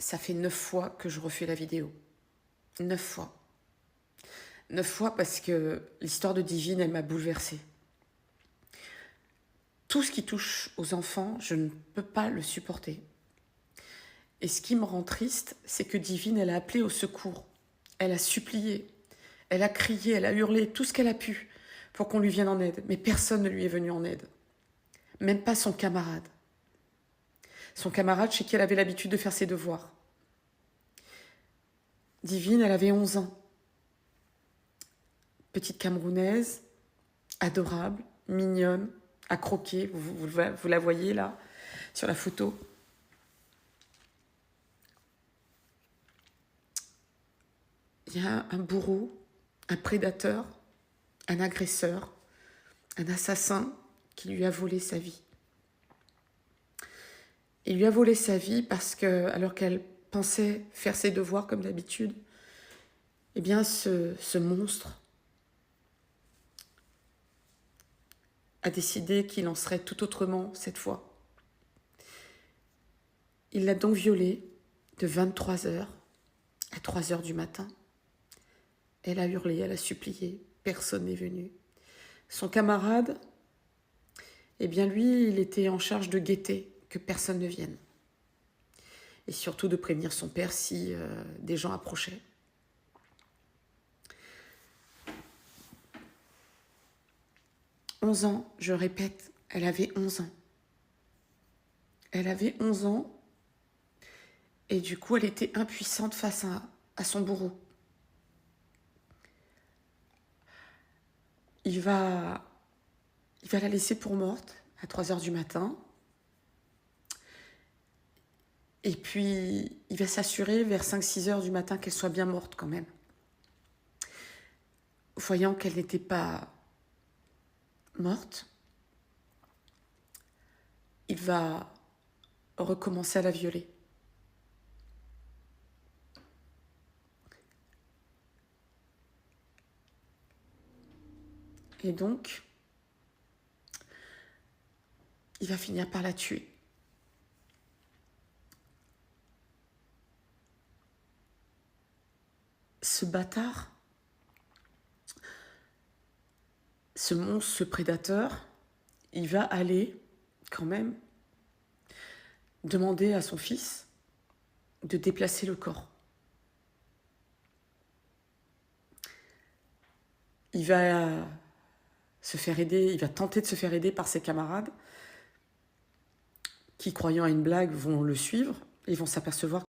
ça fait 9 fois que je refais la vidéo. 9 fois. 9 fois parce que l'histoire de Divine, elle m'a bouleversée. Tout ce qui touche aux enfants, je ne peux pas le supporter. Et ce qui me rend triste, c'est que Divine, elle a appelé au secours. Elle a supplié, elle a crié, elle a hurlé tout ce qu'elle a pu pour qu'on lui vienne en aide. Mais personne ne lui est venu en aide. Même pas son camarade. Son camarade chez qui elle avait l'habitude de faire ses devoirs. Divine, elle avait 11 ans. Petite Camerounaise, adorable, mignonne, à croquer. Vous la voyez là, sur la photo. Il y a un bourreau, un prédateur, un agresseur, un assassin qui lui a volé sa vie. Il lui a volé sa vie parce que, alors qu'elle pensait faire ses devoirs comme d'habitude, eh bien ce monstre a décidé qu'il en serait tout autrement cette fois. Il l'a donc violée de 23h à 3h du matin. Elle a hurlé, elle a supplié, personne n'est venu. Son camarade, eh bien lui, il était en charge de guetter que personne ne vienne. Et surtout de prévenir son père si des gens approchaient. « 11 ans, je répète, elle avait 11 ans. Elle avait 11 ans et du coup, elle était impuissante face à son bourreau. Il va la laisser pour morte à 3h du matin. Et puis, il va s'assurer vers 5-6h du matin qu'elle soit bien morte quand même. Voyant qu'elle n'était pas morte, il va recommencer à la violer. Et donc, il va finir par la tuer. Ce bâtard, ce monstre, ce prédateur, il va aller quand même demander à son fils de déplacer le corps. Il va se faire aider, il va tenter de se faire aider par ses camarades qui, croyant à une blague, vont le suivre et vont s'apercevoir